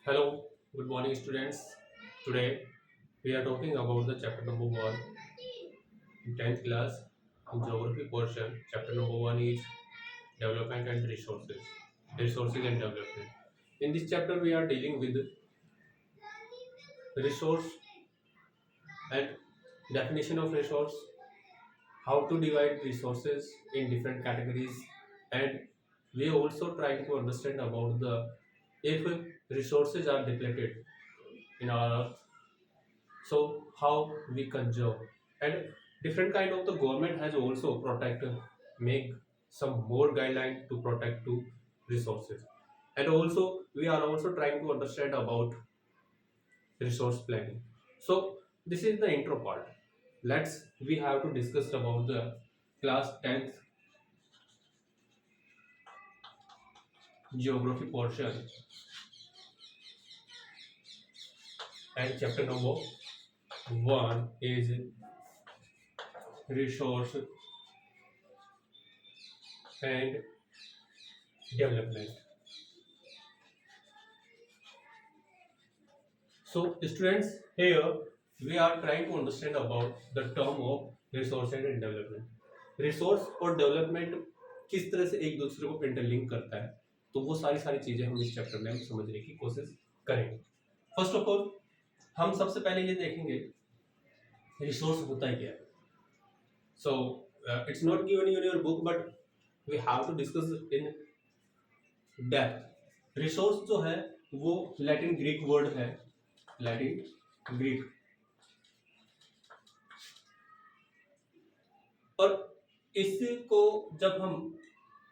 Hello, good morning, students. Today we are talking about the chapter number 1 in 10th class in geography portion. Chapter number 1 is development and resources. Resources and development. In this chapter, we are dealing with resource and definition of resource, how to divide resources in different categories, and we are also trying to understand about the if resources are depleted in our earth, so how we conserve, and different kind of the government has also protect, make some more guideline to protect to resources, and also we are also trying to understand about resource planning. So this is the intro part. Let's we have to discuss about the class 10th geography portion and chapter number 1 is resource and development. So, students, here we are trying to understand about the term of resource and development. Resource और development किस तरह से एक दूसरे को interlink करता है, तो वो सारी सारी चीजें हम इस चैप्टर में हम समझने की कोशिश करेंगे. फर्स्ट ऑफ ऑल हम सबसे पहले ये देखेंगे रिसोर्स होता है क्या है. So it's not given in your book but we have to discuss in depth. Resource जो है वो लैटिन ग्रीक वर्ड है, लैटिन ग्रीक, और इसको जब हम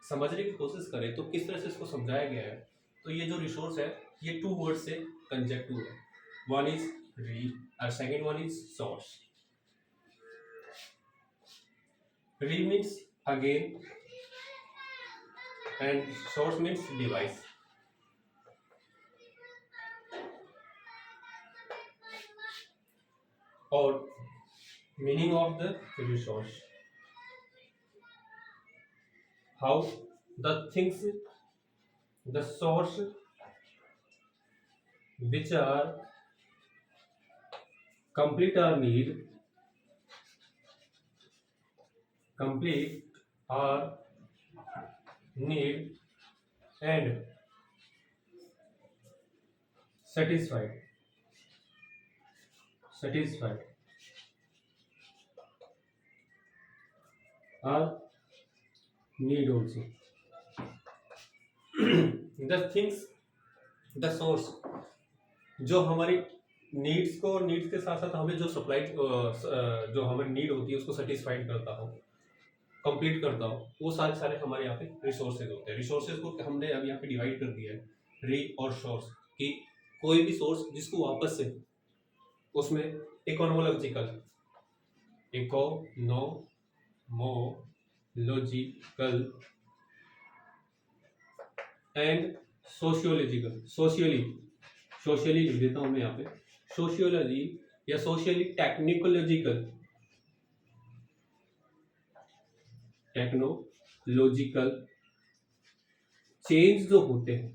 समझने की कोशिश करें तो किस तरह से इसको समझाया गया है. तो ये जो रिसोर्स है ये टू वर्ड से कंजक्टिव है. वन इज री और second one is source. Re means again and source means device. और meaning of the resource, how the things, the source which are complete our need, complete our need and satisfied our need also. The things, the source जो हमारी needs को, needs के साथ साथ हमें जो supply, जो हमारी नीड होती है उसको सेटिस्फाइड करता हो, कंप्लीट करता हो, वो सारे सारे हमारे यहाँ पे रिसोर्सेज होते हैं. रिसोर्सेज को हमने अब यहाँ पे डिवाइड कर दिया है री और सोर्स, कि कोई भी सोर्स जिसको वापस से उसमें इकोनोलॉजिकल, इकोनोमोलॉजिकल एंड सोशियोलॉजिकल, सोशली लिख देता हूं मैं यहाँ पे, सोशियोलॉजी या सोशली टेक्नोलॉजिकल चेंज जो होते हैं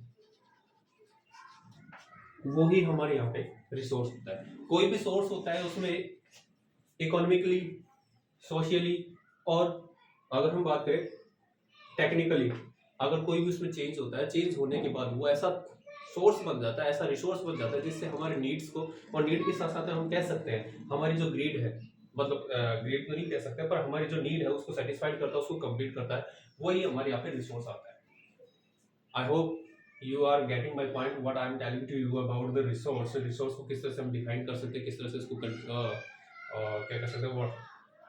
वो ही हमारे यहाँ पे रिसोर्स होता है. कोई भी सोर्स होता है उसमें इकोनॉमिकली, सोशली, और अगर हम बात करें टेक्निकली, अगर कोई भी उसमें चेंज होता है, चेंज होने के बाद वो ऐसा सोर्स बन जाता है, ऐसा रिसोर्स बन जाता है जिससे हमारे नीड्स को, और नीड के साथ साथ हम कह सकते हैं हमारी जो ग्रीड है, मतलब ग्रीड तो नहीं कह सकते पर हमारी जो नीड है उसको सेटिस्फाइड करता है, उसको कंप्लीट करता है, वही हमारे यहाँ पे रिसोर्स आता है. I hope you are getting my point what I am telling to you about the resource. Resource को किस तरह से हम डिफाइन कर सकते हैं, किस तरह से इसको क्या कर सकते हैं,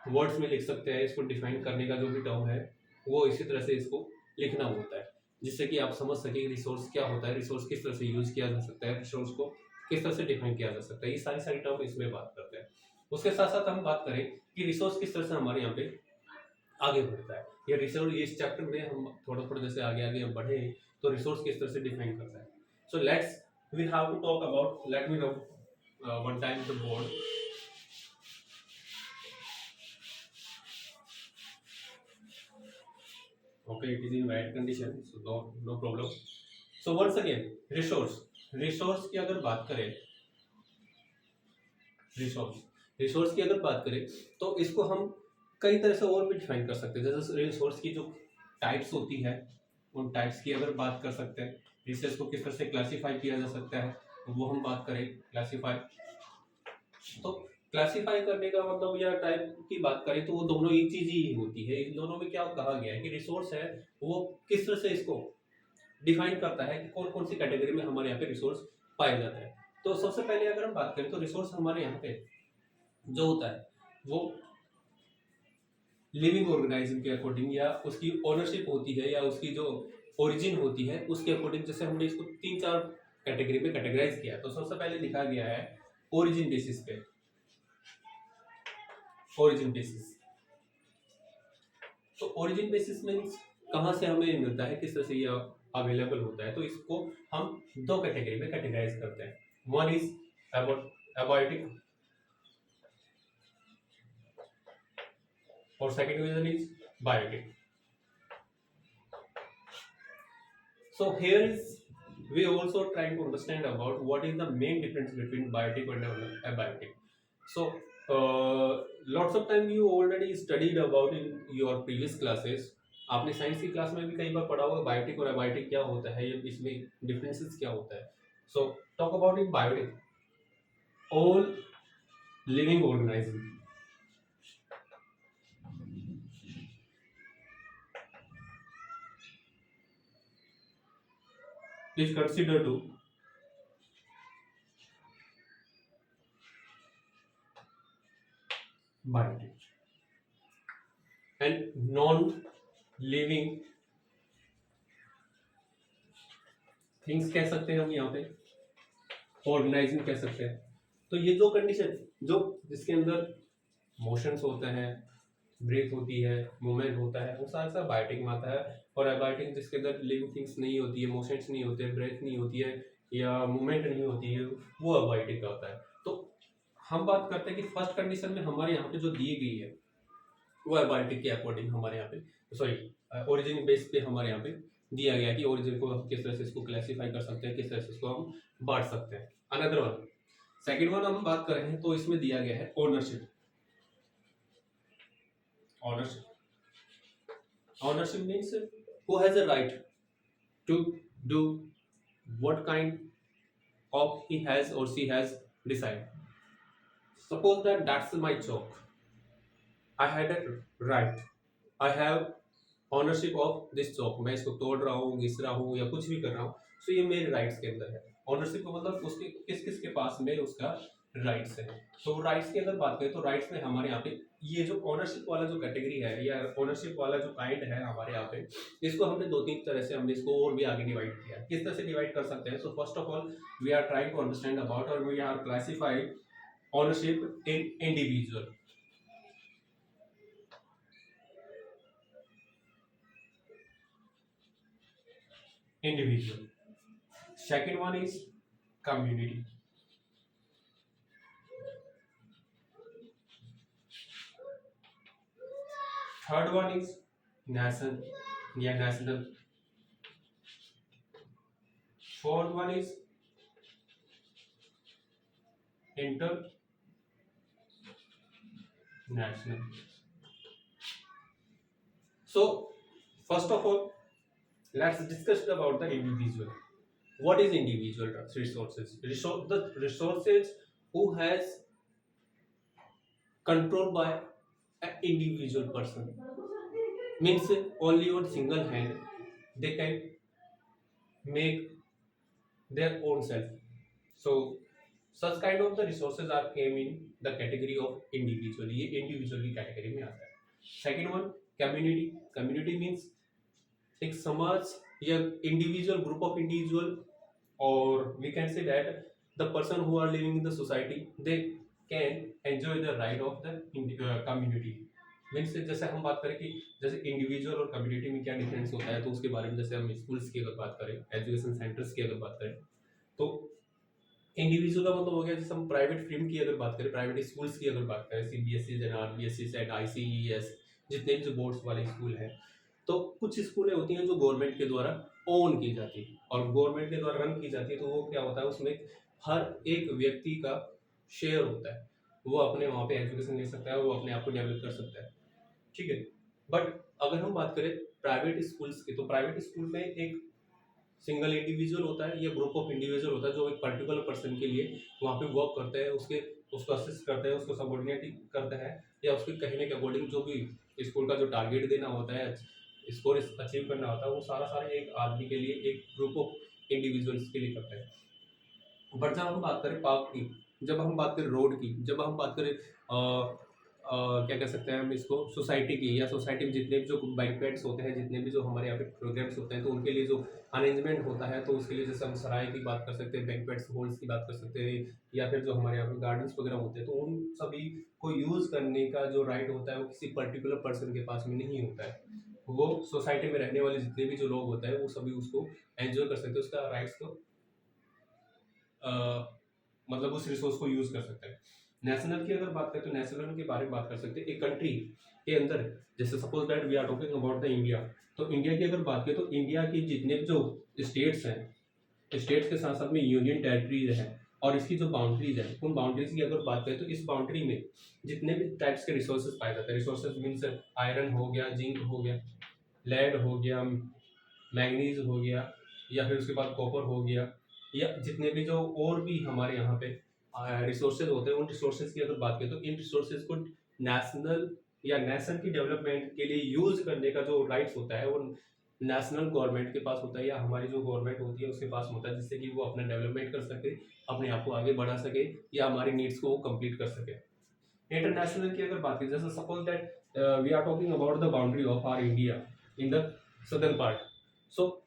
वर्ड्स में लिख सकते हैं. इसको डिफाइन करने का जो भी टर्म है वो इसी तरह से इसको लिखना होता है जिससे कि आप समझ सके रिसोर्स क्या होता है, रिसोर्स किस तरह से यूज किया जा सकता है, रिसोर्स को किस तरह से डिफाइन किया जा सकता है. ये सारी सारी टर्म इसमें बात करते हैं. उसके साथ साथ हम बात करें कि रिसोर्स किस तरह से हमारे यहाँ पे आगे बढ़ता है. ये रिसोर्स, इस चैप्टर में हम थोड़ा थोड़ा जैसे आगे आगे हम बढ़े तो रिसोर्स किस तरह से डिफाइन करता है. So let's we have to talk about, let me know one time the board. Okay, it is in right condition, so no problem. So once again, resource. Resource की अगर बात करें, रिसोर्स की अगर बात करें तो इसको हम कई तरह से और भी डिफाइन कर सकते हैं। जैसे रिसोर्स की जो टाइप्स होती है उन टाइप्स की अगर बात कर सकते हैं, रिसोर्स को किस तरह से क्लासीफाई किया जा सकता है वो हम बात करें। क्लासीफाई, तो क्लासीफाई करने का मतलब या टाइप की बात करें तो वो दोनों एक चीज ही होती है। इन दोनों में क्या कहा गया है कि रिसोर्स है वो किस तरह से इसको डिफाइन करता है कि कौन कौन सी कैटेगरी में हमारे यहाँ पे रिसोर्स पाया जाता है। तो सबसे पहले अगर हम बात करें तो रिसोर्स हमारे यहाँ पे जो होता है वो लिविंग ऑर्गेनाइज्म के अकॉर्डिंग या उसकी ओनरशिप होती है या उसकी जो ओरिजिन होती है उसके अकॉर्डिंग, जैसे हमने इसको 3-4 कैटेगरी में कैटेगराइज किया। तो सबसे पहले लिखा गया है ओरिजिन बेसिस पे, ओरिजिन बेसिस। तो ओरिजिन बेसिस मीन्स कहाँ से हमें मिलता है, किस तरह से ये अवेलेबल होता है। तो इसको हम 2 कैटेगरी में कैटेगराइज करते हैं। वन इज एबायोटिक और second reason is biotic. So here is we also trying to understand about what is the main difference between biotic and abiotic. So lots of time you already studied about in your previous classes. आपने science की class में भी कई बार पढ़ा होगा biotic और abiotic क्या होता है, ये इसमें डिफरेंसेस क्या होता है। So talk about in biotic, all living organism is considered to biotic and non-living things कह सकते हैं हम यहाँ पे, ऑर्गेनाइजिंग कह सकते हैं। तो ये जो कंडीशन जो जिसके अंदर मोशंस होते हैं, ब्रेथ होती है, मूवमेंट होता है, वो सारा बायोटिक में आता है। और एबायोटिक जिसके अंदर लिविंग थिंग्स नहीं होती है, मोशंस नहीं होते, ब्रेथ नहीं होती है या मूवमेंट नहीं होती है, वो एबायोटिक का होता है। तो हम बात करते हैं कि फर्स्ट कंडीशन में हमारे यहाँ पे जो दी गई है वो एबायोटिक के अकॉर्डिंग हमारे यहाँ पे सॉरी ओरिजिन बेस पे हमारे यहाँ पे दिया गया है कि ओरिजिन को हम किस तरह से इसको क्लासीफाई कर सकते हैं, किस तरह से इसको हम बांट सकते हैं। अनदर वन, सेकेंड वन हम बात कर रहे हैं तो इसमें दिया गया है ownership. Ownership means who has a right to do what kind of he has or she has decided. Suppose that that's my chalk. I had a right. I have ownership of this chalk. मैं इसको तोड़ रहा हूँ, घिस रहा हूँ या कुछ भी कर रहा हूँ, तो ये मेरे राइट्स के अंदर है। ऑनरशिप का मतलब उसके किस किस के पास में उसका राइट्स है। तो राइट्स की अगर बात करें तो राइट्स में हमारे यहाँ पे ये जो ऑनरशिप वाला जो कैटेगरी है या ऑनरशिप वाला जो काइंड है हमारे यहाँ पे, इसको हमने 2-3 तरह से हमने इसको और भी आगे डिवाइड किया। किस तरह से डिवाइड कर सकते हैं? So first of all we are trying to understand about और we are classified ownership in individual. Second one is community. Third one is nation या national. Fourth one is international. So first of all, let's discuss about the individual. What is individual resources? The resources who has controlled by an individual person, means only on single hand they can make their own self. So such kind of the resources are came in the category of individual. ये individual की category में आता है. Second one, community. Community means एक समाज या individual group of individual, or we can say that the person who are living in the society they can enjoy the right of the community. Means जैसे हम बात करें कि जैसे individual और कम्युनिटी में क्या डिफरेंस होता है, तो उसके बारे में जैसे हम स्कूल्स की अगर बात करें, एजुकेशन सेंटर्स की अगर बात करें, तो इंडिविजुअल का मतलब हो गया जैसे हम प्राइवेट फिल्म की अगर बात करें, प्राइवेट स्कूल्स की अगर बात करें, सीबीएसई, आरबीएसई, सेट, आईसीईएस, जितने भी जो बोर्ड्स वाले स्कूल हैं, तो कुछ स्कूलें होती हैं जो गवर्नमेंट के द्वारा ओन की जाती है और गवर्नमेंट के द्वारा रन की जाती है, तो वो क्या होता है, उसमें हर एक व्यक्ति का शेयर होता है, वो अपने वहाँ पे एजुकेशन ले सकता है, वो अपने आप को डेवलप कर सकता है, ठीक है। बट अगर हम बात करें प्राइवेट स्कूल्स की, तो प्राइवेट स्कूल में एक सिंगल इंडिविजुअल होता है या ग्रुप ऑफ इंडिविजुअल होता है जो एक पर्टिकुलर पर्सन के लिए वहाँ पे वर्क करते हैं, उसको असिस्ट करते हैं, उसको सबऑर्डिनेट करते हैं, या उसके कहने के अकॉर्डिंग जो भी स्कूल का जो टारगेट देना होता है, स्कोर अचीव करना होता है, वो सारा सारा एक आदमी के लिए, एक ग्रुप ऑफ इंडिविजुअल्स के लिए करते हैं। बट जब हम बात करें पार्क की, जब हम बात करें रोड की, जब हम बात करें क्या कह सकते हैं हम इसको, सोसाइटी की, या सोसाइटी में जितने भी जो बैंक्वेट्स होते हैं, जितने भी जो हमारे यहाँ पे प्रोग्राम्स होते हैं, तो उनके लिए जो अरेंजमेंट होता है, तो उसके लिए जैसे हम सराय की बात कर सकते हैं, बैंक्वेट्स हॉल्स की बात कर सकते हैं, या फिर जो हमारे यहाँ पे गार्डन्स वगैरह होते हैं, तो उन सभी को यूज़ करने का जो राइट होता है वो किसी पर्टिकुलर पर्सन के पास में नहीं होता है। वो सोसाइटी में रहने वाले जितने भी जो लोग होते हैं वो सभी उसको एंजॉय कर सकते हैं, उसका राइट्स को मतलब उस रिसोर्स को यूज कर सकते हैं। नेशनल की अगर बात करें तो नेशनल के बारे में बात कर सकते हैं, एक कंट्री के अंदर, जैसे suppose that we are talking about the India, तो इंडिया की अगर बात करें तो इंडिया की जितने भी जो स्टेट्स हैं, स्टेट्स के साथ साथ में यूनियन टेरिटरीज हैं, और इसकी जो बाउंड्रीज है, उन बाउंड्रीज की अगर बात करें तो इस बाउंड्री में जितने भी टाइप्स के रिसोर्सेज पाए जाते हैं, रिसोर्सेज मीन्स आयरन हो गया, जिंक हो गया, लेड हो गया, मैंगनीज हो गया, या फिर उसके बाद कॉपर हो गया, या जितने भी जो और भी हमारे यहाँ पे रिसोर्सेज होते हैं, उन रिसोर्सेज की अगर बात करें तो इन रिसोर्सेज को नेशनल या नेशन की डेवलपमेंट के लिए यूज करने का जो राइट्स होता है वो नेशनल गवर्नमेंट के पास होता है, या हमारी जो गवर्नमेंट होती है उसके पास होता है, जिससे कि वो अपना डेवलपमेंट कर सके, अपने आप को आगे बढ़ा सके, या हमारी नीड्स को वो कंप्लीट कर सके। इंटरनेशनल की अगर बात करें, जैसे suppose that we are talking about the boundary of our India in the southern part, so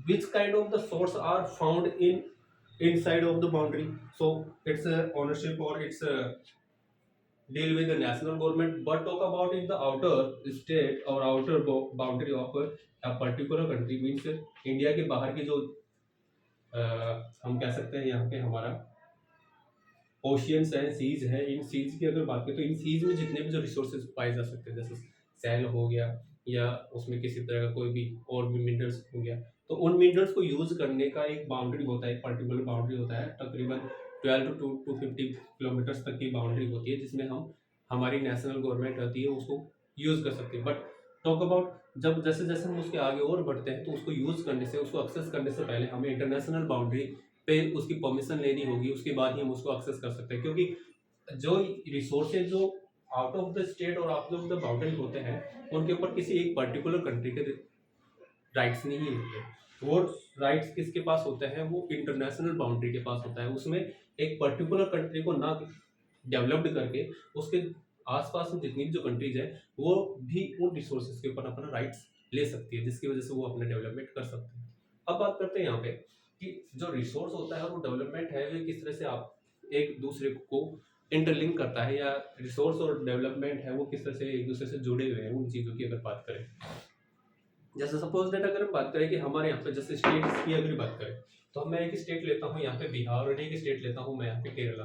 which kind of the source are found in inside of the boundary, so it's a ownership or it's a deal with the national government, but talk about in the outer state or outer boundary of a particular country means India के बाहर की जो हम कह सकते हैं यहाँ पे हमारा ओशियंस है, सीज है, इन सीज की अगर बात करें तो इन सीज में जितने भी जो रिसोर्सेज पाए जा सकते हैं, जैसे सैल हो गया, या उसमें किसी तरह का कोई भी और भी मिनरल्स हो गया, तो उन मिनरल्स को यूज करने का एक बाउंड्री होता है, एक पर्टिकुलर बाउंड्री होता है, तकरीबन 12 टू 50 किलोमीटर्स तक की बाउंड्री होती है, जिसमें हम हमारी नेशनल गवर्नमेंट रहती है उसको यूज कर सकते हैं। बट टॉक अबाउट जब जैसे जैसे हम उसके आगे और बढ़ते हैं, तो उसको यूज करने से, उसको एक्सेस करने से पहले हमें इंटरनेशनल बाउंड्री पे उसकी परमिशन लेनी होगी, उसके बाद ही हम उसको एक्सेस कर सकते हैं, क्योंकि जो रिसोर्सेज जो आउट ऑफ द स्टेट और आउट ऑफ द बाउंड्री होते हैं, उनके ऊपर किसी एक पर्टिकुलर कंट्री के राइट्स नहीं होते। वो राइट्स किसके पास होते हैं, वो इंटरनेशनल बाउंड्री के पास होता है, उसमें एक पर्टिकुलर कंट्री को ना डेवलप्ड करके उसके आसपास में जितनी भी जो कंट्रीज है वो भी उन रिसोर्सेज के ऊपर अपना राइट्स ले सकती है, जिसकी वजह से वो अपना डेवलपमेंट कर सकते हैं। अब बात करते हैं यहाँ पे कि जो रिसोर्स होता है वो डेवलपमेंट है, वो किस तरह से आप एक दूसरे को इंटरलिंक करता है, या रिसोर्स और डेवलपमेंट है वो किस तरह से एक दूसरे से जुड़े हुए हैं, उन चीज़ों की अगर बात करें, जैसे सपोज दैट अगर हम बात करें कि हमारे यहाँ पे जैसे स्टेट्स की अगर बात करें, तो मैं एक स्टेट लेता हूँ यहाँ पे बिहार, और एक स्टेट लेता हूँ मैं यहाँ पे केरला।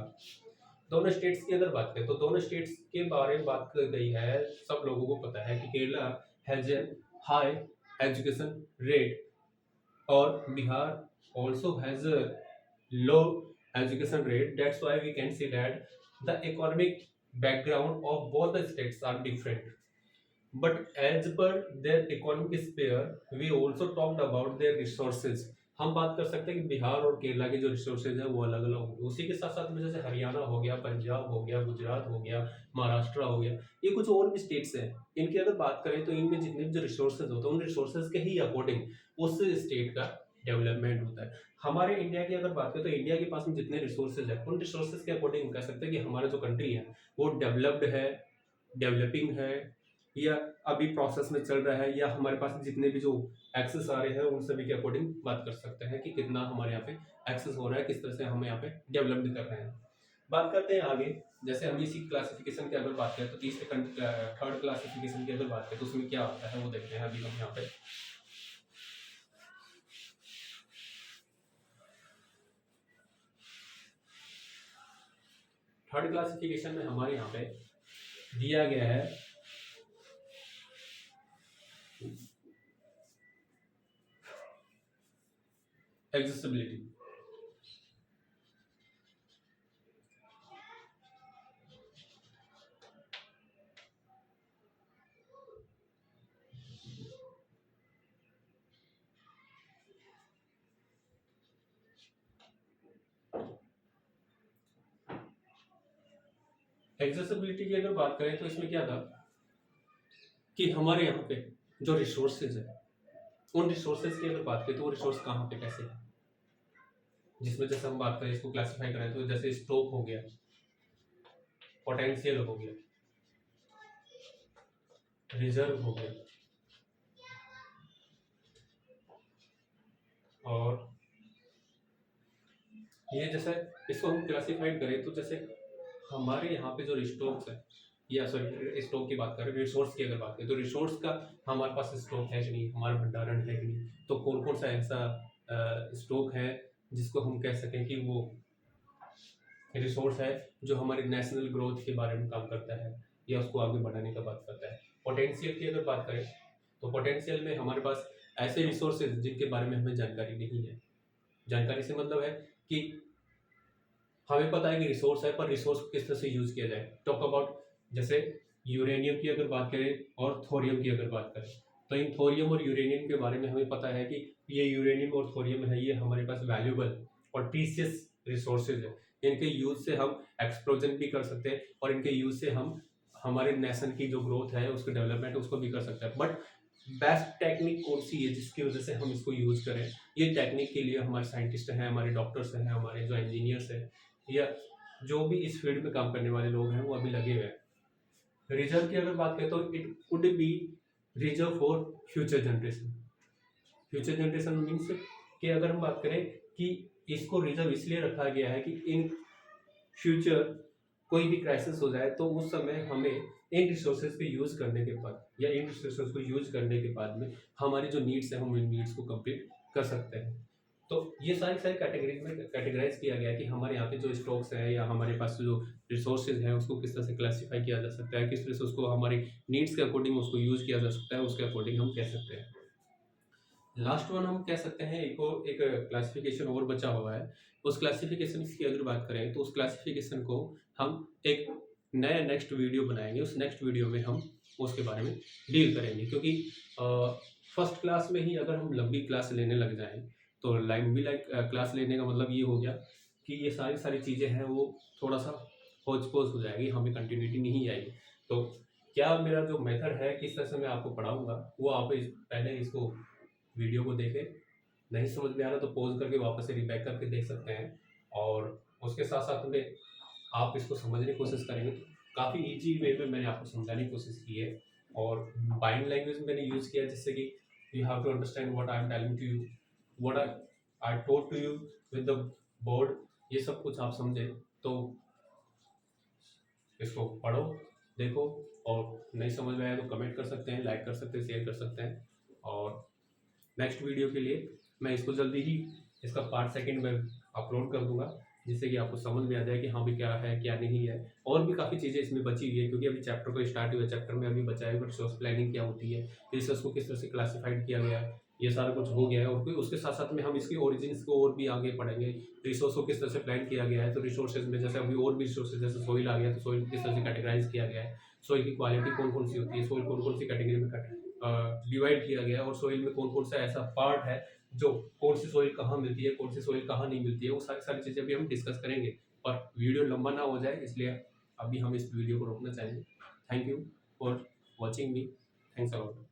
दोनों स्टेट्स की अगर बात करें तो दोनों स्टेट्स के बारे में बात कर गई है, सब लोगों को पता है कि Kerala has a high education rate, और Bihar also has a low education rate. That's why we can see that the economic background of both the states are different. But as per their economic sphere, we also talked about their resources. हम बात कर सकते हैं कि बिहार और केरला के जो resources है वो अलग अलग होंगे, उसी के साथ साथ में जैसे हरियाणा हो गया, पंजाब हो गया, गुजरात हो गया, महाराष्ट्र हो गया, ये कुछ और भी स्टेट्स हैं, इनकी अगर बात करें तो इनमें जितने भी जो रिसोर्सेज होते हैं उन रिसोर्सेज के ही अकॉर्डिंग उस स्टेट का डेवलपमेंट होता है। हमारे इंडिया की अगर बात करें तो इंडिया के पास में जितने रिसोर्सेज है उन रिसोर्सेज के अकॉर्डिंग कह सकते हैं कि हमारा जो कंट्री है वो डेवलप्ड है, डेवलपिंग है, या अभी प्रोसेस में चल रहा है, या हमारे पास जितने भी जो एक्सेस आ रहे हैं उन सभी के अकॉर्डिंग बात कर सकते हैं कि कितना हमारे यहाँ पे एक्सेस हो रहा है, किस तरह से हम यहाँ पे डेवलप्ड कर रहे हैं। बात करते हैं आगे, जैसे हम इसी क्लासिफिकेशन की अगर बात करें तो तीसरे थर्ड क्लासिफिकेशन की अगर बात करें तो उसमें क्या होता है वो देखते हैं अभी हम यहाँ पे। थर्ड क्लासिफिकेशन में हमारे यहाँ पे दिया गया है एक्सेसिबिलिटी। एक्सेसिबिलिटी की अगर बात करें तो इसमें क्या था कि हमारे यहाँ पे जो रिसोर्सेज है, उन रिसोर्सेज की अगर बात करें तो वो रिसोर्स कहाँ पे कैसे है, जिसमें जैसे हम बात करें इसको क्लासिफाई करें तो जैसे स्टॉक हो गया, पोटेंशियल हो गया, रिजर्व हो गया, और ये जैसे इसको हम क्लासिफाइड करें तो जैसे हमारे यहाँ पे जो स्टॉक्स है, या सॉरी स्टॉक की बात करें, रिसोर्स की अगर बात करें तो रिसोर्स का हमारे पास स्टॉक है कि नहीं, हमारा भंडारण है कि नहीं, तो कौन कौन सा ऐसा स्टॉक है जिसको हम कह सकें कि वो रिसोर्स है जो हमारी नेशनल ग्रोथ के बारे में काम करता है या उसको आगे बढ़ाने का बात करता है। पोटेंशियल की अगर बात करें तो पोटेंशियल में हमारे पास ऐसे रिसोर्सेज जिनके बारे में हमें जानकारी नहीं है। जानकारी से मतलब है कि हमें पता है कि रिसोर्स है, पर रिसोर्स को किस तरह से यूज किया जाए। टॉक अबाउट जैसे यूरेनियम की अगर बात करें और थोरियम की अगर बात करें, तो इन थोरियम और यूरेनियम के बारे में हमें पता है कि ये यूरेनियम और थोरियम है, ये हमारे पास वैल्यूबल और प्रीशियस रिसोर्सेज है। इनके यूज से हम एक्सप्लोजन भी कर सकते हैं और इनके यूज से हम हमारे नेशन की जो ग्रोथ है, उसके डेवलपमेंट, उसको भी कर सकते हैं। बट बेस्ट टेक्निक कौन सी है जिसकी वजह से हम इसको यूज करें? ये टेक्निक के लिए हमारे साइंटिस्ट हैं, हमारे डॉक्टर्स हैं, हमारे जो इंजीनियर्स हैं, या जो भी इस फील्ड में काम करने वाले लोग हैं, वो अभी लगे हुए हैं। रिजर्व की अगर बात करें तो it would be reserve for future generation. Future generation means कि अगर हम बात करें कि इसको रिजर्व इसलिए रखा गया है कि इन फ्यूचर कोई भी क्राइसिस हो जाए तो उस समय हमें इन रिसोर्सेज को यूज करने के बाद, या इन रिसोर्सेज को यूज करने के बाद में हमारी जो नीड्स है, हम इन नीड्स को कंप्लीट कर सकते हैं। तो ये सारी सारी कैटेगरीज में कैटेगराइज किया गया है कि हमारे यहाँ पे जो स्टॉक्स है या हमारे पास जो रिसोर्सेज है, उसको किस तरह से क्लासीफाई किया जा सकता है, किस तरह से उसको हमारी नीड्स के अकॉर्डिंग उसको यूज किया जा सकता है, उसके अकॉर्डिंग हम कह सकते हैं। लास्ट वन हम कह सकते हैं एक क्लासिफिकेशन और बचा हुआ है। उस क्लासिफिकेशन की अगर बात करें तो उस क्लासिफिकेशन को हम एक नया नेक्स्ट वीडियो बनाएंगे। उस नेक्स्ट वीडियो में हम उसके बारे में डील करेंगे, क्योंकि फर्स्ट क्लास में ही अगर हम लंबी क्लास लेने लग जाएं तो लंबी क्लास लेने का मतलब ये हो गया कि ये सारी सारी चीज़ें हैं वो थोड़ा सा होच पोच हो जाएगी, हमें कंटिन्यूटी नहीं आएगी। तो क्या मेरा जो मेथड है, किस तरह से मैं आपको पढ़ाऊँगा, वो आप पहले इसको वीडियो को देखें। नहीं समझ में आ रहा तो पॉज करके वापस से रिबैक करके देख सकते हैं, और उसके साथ साथ में आप इसको समझने की कोशिश करेंगे तो काफ़ी ईजी वे में मैंने आपको समझाने की कोशिश की है। और बाइंड लैंग्वेज मैंने यूज़ किया जिससे कि you have to understand what I am telling to you, what I told to you with the board. ये सब कुछ आप समझे तो इसको पढ़ो, देखो, और नहीं समझ में आया तो कमेंट कर सकते हैं, लाइक कर सकते हैं, शेयर कर सकते हैं। और नेक्स्ट वीडियो के लिए मैं इसको जल्दी ही इसका पार्ट सेकंड में अपलोड कर दूंगा, जिससे कि आपको समझ में आ जाए कि हाँ भी क्या है क्या नहीं है। और भी काफ़ी चीज़ें इसमें बची हुई है, क्योंकि अभी चैप्टर को स्टार्ट हुआ है, चैप्टर में अभी बचा है रिसोर्स प्लानिंग क्या होती है, रिसोर्स को किस तरह से क्लासिफाइड किया गया है, ये सारा कुछ हो गया है। और फिर उसके साथ साथ में हम इसकी ओरिजिन्स को और भी आगे पढ़ेंगे। रिसोर्स को किस तरह से प्लान किया गया है, तो रिसोर्सेज में जैसे अभी और भी रिसोर्सेज, जैसे सोइल आ गया तो सोइल किस तरह से कैटेगराइज किया गया है, सोइल की क्वालिटी कौन कौन सी होती है, सोइल कौन कौन सी कैटेगरी में डिवाइड किया गया है, और सोइल में कौन कौन सा ऐसा पार्ट है जो कौन सी सोइल कहाँ मिलती है, कौन सी सोइल कहाँ नहीं मिलती है, वो सारी सारी चीज़ें भी हम डिस्कस करेंगे। और वीडियो लंबा ना हो जाए इसलिए अभी हम इस वीडियो को रोकना चाहेंगे। Thank you for watching me. Thanks a lot.